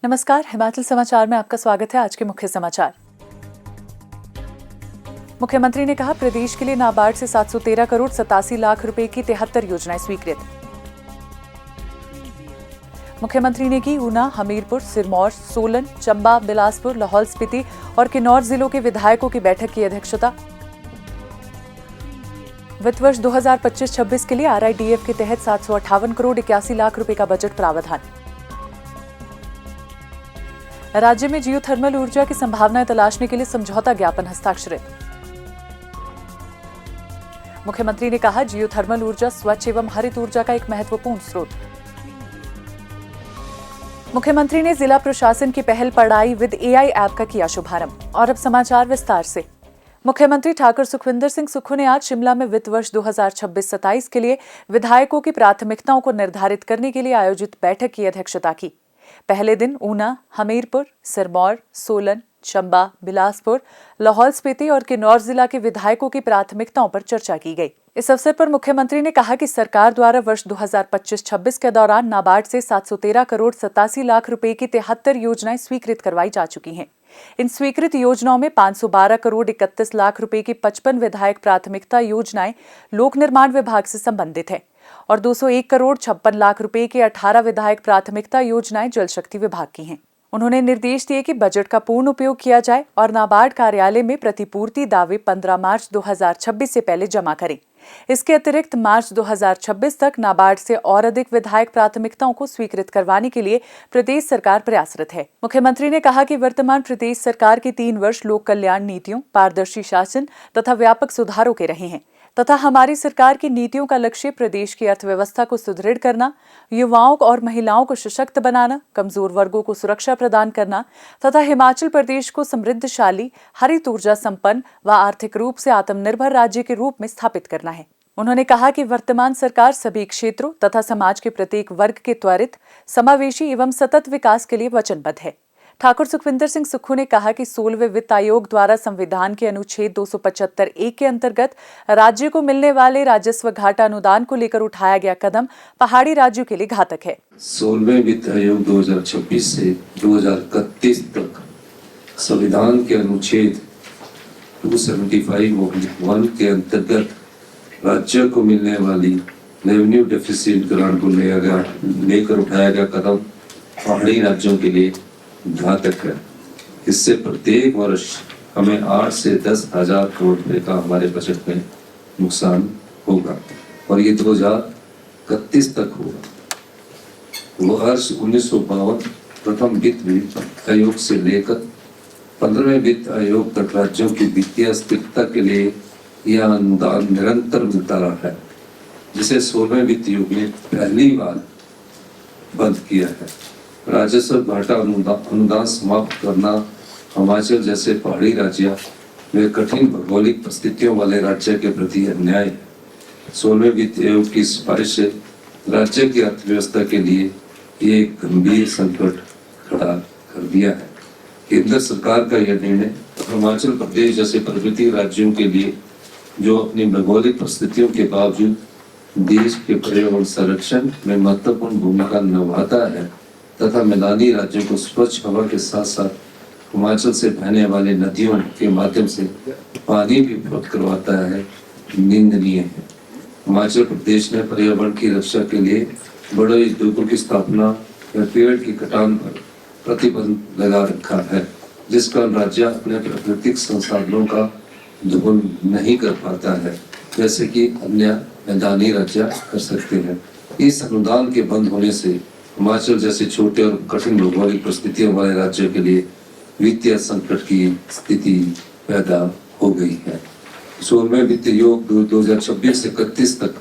नमस्कार, हिमाचल समाचार में आपका स्वागत है। आज के मुख्य समाचार। मुख्यमंत्री ने कहा, प्रदेश के लिए नाबार्ड से 713 करोड़ 87 लाख रुपए की 73 योजनाएं स्वीकृत। मुख्यमंत्री ने की ऊना, हमीरपुर, सिरमौर, सोलन, चंबा, बिलासपुर, लाहौल स्पीति और किन्नौर जिलों के विधायकों की बैठक की अध्यक्षता। वित्त वर्ष 2025-26 के लिए RIDF के तहत 758 करोड़ 81 लाख रुपए का बजट प्रावधान। राज्य में जियोथर्मल ऊर्जा की संभावनाएं तलाशने के लिए समझौता ज्ञापन हस्ताक्षरित। मुख्यमंत्री ने कहा, जियोथर्मल ऊर्जा स्वच्छ एवं हरित ऊर्जा का एक महत्वपूर्ण स्रोत। मुख्यमंत्री ने जिला प्रशासन की पहल पढ़ाई विद AI ऐप का किया शुभारंभ। और अब समाचार विस्तार से। मुख्यमंत्री ठाकुर सुखविंदर सिंह सुक्खू ने आज शिमला में वित्त वर्ष 2026-27 के लिए विधायकों की प्राथमिकताओं को निर्धारित करने के लिए आयोजित बैठक की अध्यक्षता की। पहले दिन ऊना, हमीरपुर, सिरमौर, सोलन, चंबा, बिलासपुर, लाहौल स्पीति और किन्नौर जिला के विधायकों की प्राथमिकताओं पर चर्चा की गई। इस अवसर पर मुख्यमंत्री ने कहा कि सरकार द्वारा वर्ष 2025-26 के दौरान नाबार्ड से 713 करोड़ 87 लाख रुपए की 73 योजनाएं स्वीकृत करवाई जा चुकी हैं। इन स्वीकृत योजनाओं में 512 करोड़ 31 लाख रुपए की 55 विधायक प्राथमिकता योजनाएं लोक निर्माण विभाग से संबंधित है और 201 करोड़ 56 लाख रुपए की 18 विधायक प्राथमिकता योजनाएं जल शक्ति विभाग की हैं। उन्होंने निर्देश दिए कि बजट का पूर्ण उपयोग किया जाए और नाबार्ड कार्यालय में प्रतिपूर्ति दावे 15 मार्च 2026 से पहले जमा करें। इसके अतिरिक्त मार्च 2026 तक नाबार्ड से और अधिक विधायक प्राथमिकताओं को स्वीकृत करवाने के लिए प्रदेश सरकार प्रयासरत है। मुख्यमंत्री ने कहा कि वर्तमान प्रदेश सरकार के 3 वर्ष लोक कल्याण नीतियों, पारदर्शी शासन तथा व्यापक सुधारों के रहे हैं तथा हमारी सरकार की नीतियों का लक्ष्य प्रदेश की अर्थव्यवस्था को सुदृढ़ करना, युवाओं और महिलाओं को सशक्त बनाना, कमजोर वर्गों को सुरक्षा प्रदान करना तथा हिमाचल प्रदेश को समृद्धशाली, हरित ऊर्जा संपन्न व आर्थिक रूप से आत्मनिर्भर राज्य के रूप में स्थापित करना है। उन्होंने कहा कि वर्तमान सरकार सभी क्षेत्रों तथा समाज के प्रत्येक वर्ग के त्वरित, समावेशी एवं सतत विकास के लिए वचनबद्ध है। ठाकुर सुखविंदर सिंह सुक्खू ने कहा कि 16वें वित्त आयोग द्वारा संविधान के अनुच्छेद 275(a) के अंतर्गत राज्य को मिलने वाले राजस्व घाटा अनुदान को लेकर उठाया गया कदम पहाड़ी राज्यों के लिए घातक है। 16वें वित्त आयोग 2026 से 2031 तक संविधान के अनुच्छेद 275(1) के अंतर्गत राज्य को मिलने वाली रेवेन्यू डेफिसिट ग्रांट को लेकर उठाया गया कदम पहाड़ी राज्यों के लिए घातक है। इससे प्रत्येक वर्ष हमें 8 से 10 हजार करोड़ रुपए का हमारे बजट में नुकसान होगा और ये 2031 तक होगा। वर्ष 1952 प्रथम वित्त आयोग से लेकर 15वें वित्त आयोग तक राज्यों की वित्तीय स्थिरता के लिए यह अनुदान निरंतर मिलता रहा है, जिसे 16वें वित्त आयोग ने पहली बार बंद किया है। राजस्व घाटा अनुदान समाप्त करना हिमाचल जैसे पहाड़ी राज्य में कठिन भौगोलिक परिस्थितियों वाले राज्य के प्रति अन्याय है। 16वें वित्त आयोग की सिफारिश से राज्य की अर्थव्यवस्था के लिए ये एक गंभीर संकट खड़ा कर दिया है। केंद्र सरकार का यह निर्णय हिमाचल प्रदेश जैसे पर्वतीय राज्यों के लिए, जो अपनी भौगोलिक परिस्थितियों के बावजूद देश के पर्यावरण संरक्षण में महत्वपूर्ण भूमिका निभाता है तथा मैदानी राज्यों को स्वच्छ हवा के साथ साथ हिमाचल से बहने वाली नदियों के माध्यम से पानी भी उपलब्ध करवाता है, निंदनीय है। हिमाचल प्रदेश ने पर्यावरण की रक्षा के लिए बड़े उद्योगों की स्थापना या पेड़ की कटान पर प्रतिबंध लगा रखा है, जिस कारण राज्य अपने प्राकृतिक संसाधनों का दोहन नहीं कर पाता है, जैसे कि अन्य मैदानी राज्य कर सकते हैं। इस अनुदान के बंद होने से हिमाचल जैसे छोटे और कठिन भौगोलिक परिस्थितियों वाले राज्यों के लिए वित्तीय संकट की स्थिति पैदा हो गई है। 16वें वित्त आयोग 2026 से 31 तक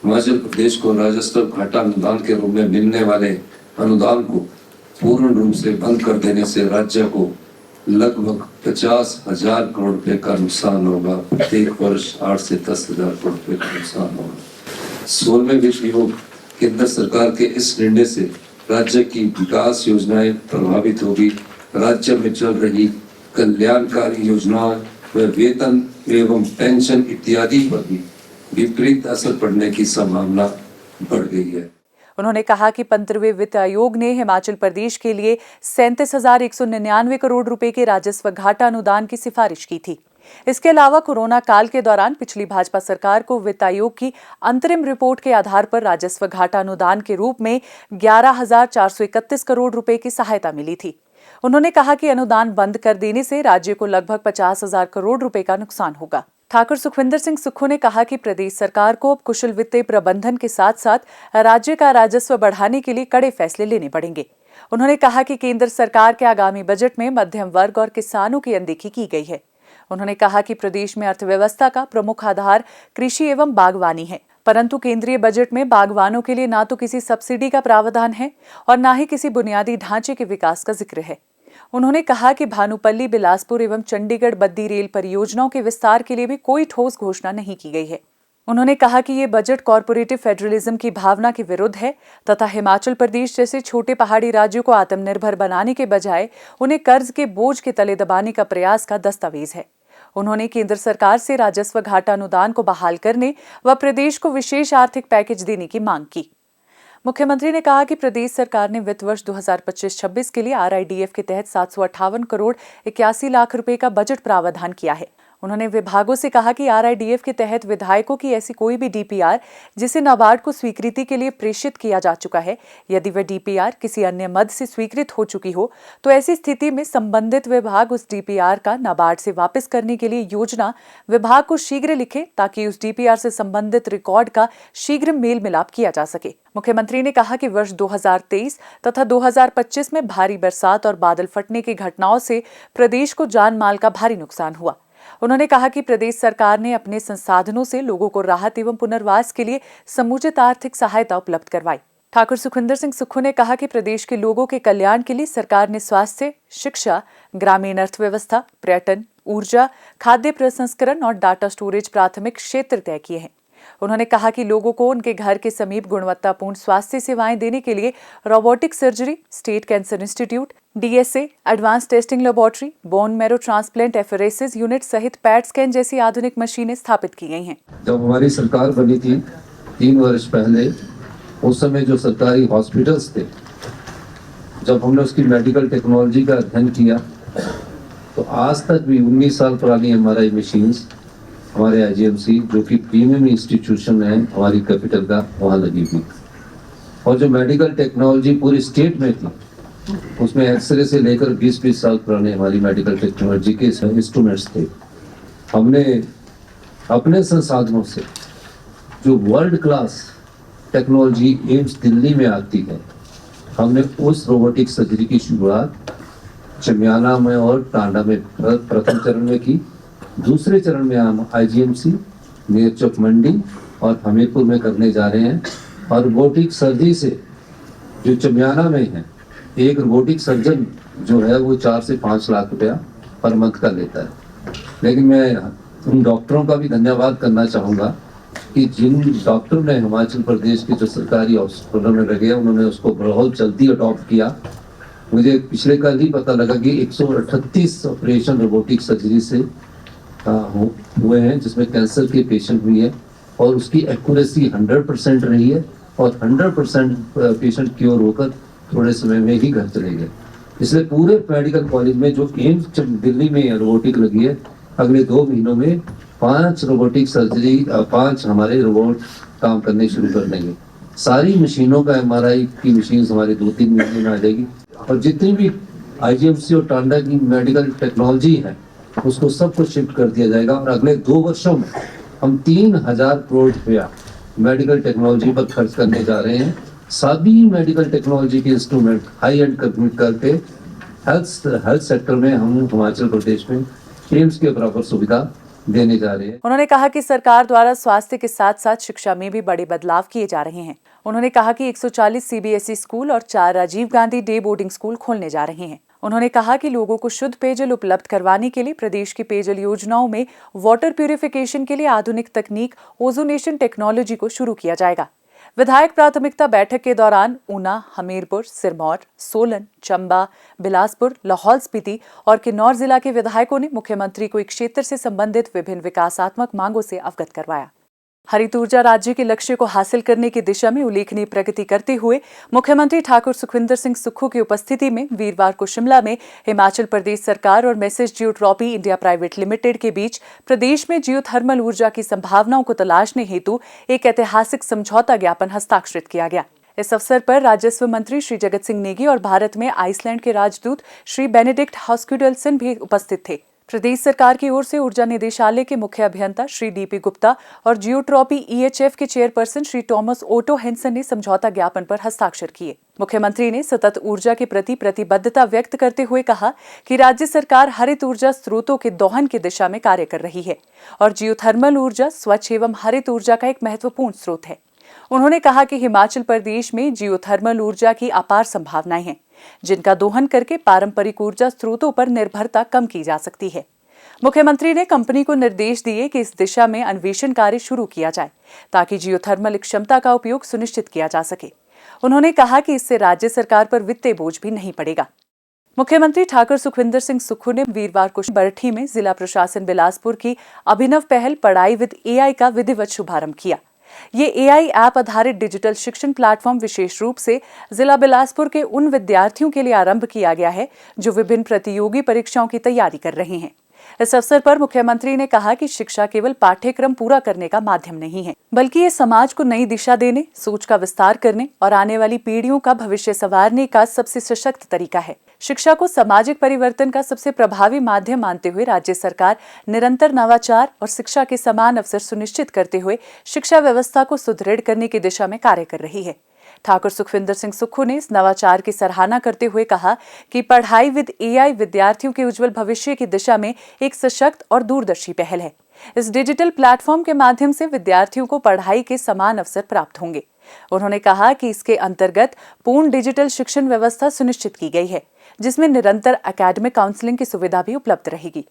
हिमाचल प्रदेश को राजस्व घाटा अनुदान के रूप में मिलने वाले अनुदान को पूर्ण रूप से बंद कर देने से राज्य को लगभग 50,000 करोड़ रुपए का नुकसान होगा। प्रत्येक वर्ष 8 से 10 हजार करोड़ रुपए का नुकसान होगा। 16वें वित्त आयोग केंद्र सरकार के इस निर्णय से राज्य की विकास योजनाएं प्रभावित होगी। राज्य में चल रही कल्याणकारी योजनाओं व वेतन एवं पेंशन इत्यादि पर भी विपरीत असर पड़ने की संभावना बढ़ गई है। उन्होंने कहा कि 15वें वित्त आयोग ने हिमाचल प्रदेश के लिए 37,199 करोड़ रुपए के राजस्व घाटा अनुदान की सिफारिश की थी। इसके अलावा कोरोना काल के दौरान पिछली भाजपा सरकार को वित्त आयोग की अंतरिम रिपोर्ट के आधार पर राजस्व घाटा अनुदान के रूप में 11,431 करोड़ रुपए की सहायता मिली थी। उन्होंने कहा कि अनुदान बंद कर देने से राज्य को लगभग 50,000 करोड़ रुपए का नुकसान होगा। ठाकुर सुखविंदर सिंह सुक्खू ने कहा कि प्रदेश सरकार को अब कुशल वित्तीय प्रबंधन के साथ साथ राज्य का राजस्व बढ़ाने के लिए कड़े फैसले लेने पड़ेंगे। उन्होंने कहा कि केंद्र सरकार के आगामी बजट में मध्यम वर्ग और किसानों की अनदेखी की गई है। उन्होंने कहा कि प्रदेश में अर्थव्यवस्था का प्रमुख आधार कृषि एवं बागवानी है, परंतु केंद्रीय बजट में बागवानों के लिए ना तो किसी सब्सिडी का प्रावधान है और ना ही किसी बुनियादी ढांचे के विकास का जिक्र है। उन्होंने कहा कि भानुपल्ली, बिलासपुर एवं चंडीगढ़ बद्दी रेल परियोजनाओं के विस्तार के लिए भी कोई ठोस घोषणा नहीं की गई है। उन्होंने कहा कि ये बजट कॉर्पोरेटिव फेडरलिज्म की भावना के विरुद्ध है तथा हिमाचल प्रदेश जैसे छोटे पहाड़ी राज्यों को आत्मनिर्भर बनाने के बजाय उन्हें कर्ज के बोझ के तले दबाने का प्रयास का दस्तावेज है। उन्होंने केंद्र सरकार से राजस्व घाटा अनुदान को बहाल करने व प्रदेश को विशेष आर्थिक पैकेज देने की मांग की। मुख्यमंत्री ने कहा कि प्रदेश सरकार ने वित्त वर्ष 2025-26 के लिए RIDF के तहत 758 करोड़ 81 लाख रुपए का बजट प्रावधान किया है। उन्होंने विभागों से कहा कि RIDF के तहत विधायकों की ऐसी कोई भी DPR जिसे नाबार्ड को स्वीकृति के लिए प्रेषित किया जा चुका है, यदि वह DPR किसी अन्य मद से स्वीकृत हो चुकी हो तो ऐसी स्थिति में संबंधित विभाग उस DPR का नाबार्ड से वापस करने के लिए योजना विभाग को शीघ्र लिखे ताकि उस DPR से संबंधित रिकॉर्ड का शीघ्र मेल मिलाप किया जा सके। मुख्यमंत्री ने कहा कि वर्ष 2023 तथा 2025 में भारी बरसात और बादल फटने की घटनाओं से प्रदेश को जान माल का भारी नुकसान हुआ। उन्होंने कहा कि प्रदेश सरकार ने अपने संसाधनों से लोगों को राहत एवं पुनर्वास के लिए समुचित आर्थिक सहायता उपलब्ध करवाई। ठाकुर सुखविंदर सिंह सुक्खू ने कहा कि प्रदेश के लोगों के कल्याण के लिए सरकार ने स्वास्थ्य, शिक्षा, ग्रामीण अर्थव्यवस्था, पर्यटन, ऊर्जा, खाद्य प्रसंस्करण और डाटा स्टोरेज प्राथमिक क्षेत्र तय किए हैं। उन्होंने कहा कि लोगों को उनके घर के समीप गुणवत्तापूर्ण स्वास्थ्य सेवाएं देने के लिए robotic surgery, state cancer institute, DSA, advance testing laboratory, bone marrow transplant apheresis unit सहित पैट स्कैन जैसी आधुनिक मशीनें स्थापित की गई हैं। जब हमारी सरकार बनी थी 3 वर्ष पहले, उस समय जो सरकारी हॉस्पिटल्स थे, जब हमने उसकी मेडिकल टेक्नोलॉजी का अध्ययन किया तो आज तक भी 19 साल पुरानी MRI मशीन्स हमारे IGMC जो कि प्रीमियम इंस्टीट्यूशन है हमारी कैपिटल का, वहाँ लगी हुई। और जो मेडिकल टेक्नोलॉजी पूरी स्टेट में थी उसमें एक्सरे से लेकर 20-20 साल पुराने हमारी मेडिकल टेक्नोलॉजी के इंस्ट्रूमेंट्स थे। हमने अपने संसाधनों से जो world class technology AIIMS Delhi में आती है, हमने उस रोबोटिक सर्जरी की शुरुआत चमियाना में और टांडा में प्रथम चरण में की। दूसरे चरण में हम IGMC, नेरचौक मंडी और हमीरपुर में करने जा रहे हैं। और रोबोटिक सर्जरी से जो चमियाना में है, एक रोबोटिक सर्जन जो है वो 4 से 5 लाख रुपया पर मंथ का लेता है। लेकिन मैं उन डॉक्टरों का भी धन्यवाद करना चाहूँगा कि जिन डॉक्टरों ने हिमाचल प्रदेश के जो सरकारी हॉस्पिटलों में लगे, उन्होंने उसको बहुत जल्दी अडॉप्ट किया। मुझे पिछले कल ही पता लगा कि 138 ऑपरेशन रोबोटिक सर्जरी से हुए हैं जिसमें कैंसर के पेशेंट भी है और उसकी एक्यूरेसी 100% रही है और 100% पेशेंट क्योर होकर थोड़े समय में ही घर चले गए। इसलिए पूरे मेडिकल कॉलेज में जो एम्स दिल्ली में रोबोटिक लगी है, अगले 2 महीनों में 5 रोबोटिक सर्जरी 5 हमारे रोबोट काम करने शुरू कर देंगे। सारी मशीनों का MRI की मशीन हमारे 2-3 महीने में आ जाएगी और जितनी भी IGMC और टांडा की मेडिकल टेक्नोलॉजी है उसको सबको शिफ्ट कर दिया जाएगा और अगले 2 वर्षों में हम 3,000 करोड़ रुपया मेडिकल टेक्नोलॉजी पर खर्च करने जा रहे हैं। सभी मेडिकल टेक्नोलॉजी के इंस्ट्रूमेंट हाई एंड करके हेल्थ सेक्टर में हम हिमाचल प्रदेश में एम्स के बराबर सुविधा देने जा रहे हैं। उन्होंने कहा कि सरकार द्वारा स्वास्थ्य के साथ साथ शिक्षा में भी बड़े बदलाव किए जा रहे हैं। उन्होंने कहा कि 140 CBSE स्कूल और 4 Rajiv Gandhi day boarding school खोलने जा रहे हैं। उन्होंने कहा कि लोगों को शुद्ध पेयजल उपलब्ध करवाने के लिए प्रदेश की पेयजल योजनाओं में वाटर प्यूरिफिकेशन के लिए आधुनिक तकनीक ओजोनेशन टेक्नोलॉजी को शुरू किया जाएगा। विधायक प्राथमिकता बैठक के दौरान ऊना, हमीरपुर, सिरमौर, सोलन, चंबा, बिलासपुर, लाहौल स्पीति और किन्नौर जिला के विधायकों ने मुख्यमंत्री को इस क्षेत्र से संबंधित विभिन्न विकासात्मक मांगों से अवगत करवाया। हरित ऊर्जा राज्य के लक्ष्य को हासिल करने की दिशा में उल्लेखनीय प्रगति करते हुए मुख्यमंत्री ठाकुर सुखविंदर सिंह सुक्खू की उपस्थिति में वीरवार को शिमला में हिमाचल प्रदेश सरकार और मैसेज जियोट्रॉपी इंडिया प्राइवेट लिमिटेड के बीच प्रदेश में जियोथर्मल ऊर्जा की संभावनाओं को तलाशने हेतु एक ऐतिहासिक समझौता ज्ञापन हस्ताक्षरित किया गया। इस अवसर पर राजस्व मंत्री श्री जगत सिंह नेगी और भारत में आइसलैंड के राजदूत श्री बेनेडिक्ट हॉस्क्यूडलसन भी उपस्थित थे। प्रदेश सरकार की ओर से ऊर्जा निदेशालय के मुख्य अभियंता श्री डीपी गुप्ता और जियोट्रॉपी ईएचएफ के chairperson Shri Thomas Otto Hansen ने समझौता ज्ञापन पर हस्ताक्षर किए। मुख्यमंत्री ने सतत ऊर्जा के प्रति प्रतिबद्धता व्यक्त करते हुए कहा कि राज्य सरकार हरित ऊर्जा स्रोतों के दोहन की दिशा में कार्य कर रही है और जियोथर्मल ऊर्जा स्वच्छ एवं हरित ऊर्जा का एक महत्वपूर्ण स्रोत है। उन्होंने कहा कि हिमाचल प्रदेश में जियोथर्मल ऊर्जा की अपार संभावनाएं हैं, जिनका दोहन करके पारंपरिक ऊर्जा स्रोतों पर निर्भरता कम की जा सकती है। मुख्यमंत्री ने कंपनी को निर्देश दिए कि इस दिशा में अन्वेषण कार्य शुरू किया जाए ताकि जियोथर्मल क्षमता का उपयोग सुनिश्चित किया जा सके। उन्होंने कहा कि इससे राज्य सरकार पर वित्तीय बोझ भी नहीं पड़ेगा। मुख्यमंत्री ठाकुर सुखविंदर सिंह सुक्खू ने वीरवार को बरठी में जिला प्रशासन बिलासपुर की अभिनव पहल पढ़ाई विद एआई का विधिवत शुभारंभ किया। ये एआई ऐप आधारित डिजिटल शिक्षण प्लेटफॉर्म विशेष रूप से जिला बिलासपुर के उन विद्यार्थियों के लिए आरंभ किया गया है जो विभिन्न प्रतियोगी परीक्षाओं की तैयारी कर रहे हैं। इस अवसर पर मुख्यमंत्री ने कहा कि शिक्षा केवल पाठ्यक्रम पूरा करने का माध्यम नहीं है, बल्कि ये समाज को नई दिशा देने, सोच का विस्तार करने और आने वाली पीढ़ियों का भविष्य संवारने का सबसे सशक्त तरीका है। शिक्षा को सामाजिक परिवर्तन का सबसे प्रभावी माध्यम मानते हुए राज्य सरकार निरंतर नवाचार और शिक्षा के समान अवसर सुनिश्चित करते हुए शिक्षा व्यवस्था को सुदृढ़ करने की दिशा में कार्य कर रही है। ठाकुर सुखविंदर सिंह सुक्खू ने इस नवाचार की सराहना करते हुए कहा कि पढ़ाई विद एआई विद्यार्थियों के उज्जवल भविष्य की दिशा में एक सशक्त और दूरदर्शी पहल है। इस डिजिटल प्लेटफॉर्म के माध्यम से विद्यार्थियों को पढ़ाई के समान अवसर प्राप्त होंगे। उन्होंने कहा कि इसके अंतर्गत पूर्ण डिजिटल शिक्षण व्यवस्था सुनिश्चित की गई है, जिसमें निरंतर एकेडमिक काउंसलिंग की सुविधा भी उपलब्ध रहेगी।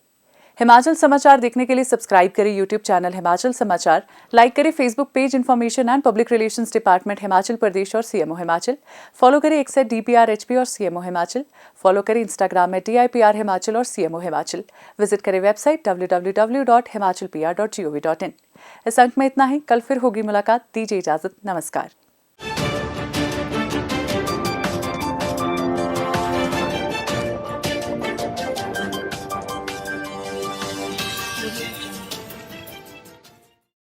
हिमाचल समाचार देखने के लिए सब्सक्राइब करें YouTube channel Himachal Samachar, like करें Facebook page information and public relations department Himachal Pradesh और सीएमओ हिमाचल, फॉलो करें एक्स @DPRHP और सीएमओ हिमाचल, फॉलो करें इंस्टाग्राम @DIPR हिमाचल और सीएमओ हिमाचल, विजिट करें वेबसाइट www.himachalpr.gov.in। इस अंक में इतना ही, कल फिर होगी मुलाकात। दीजिए इजाजत, नमस्कार।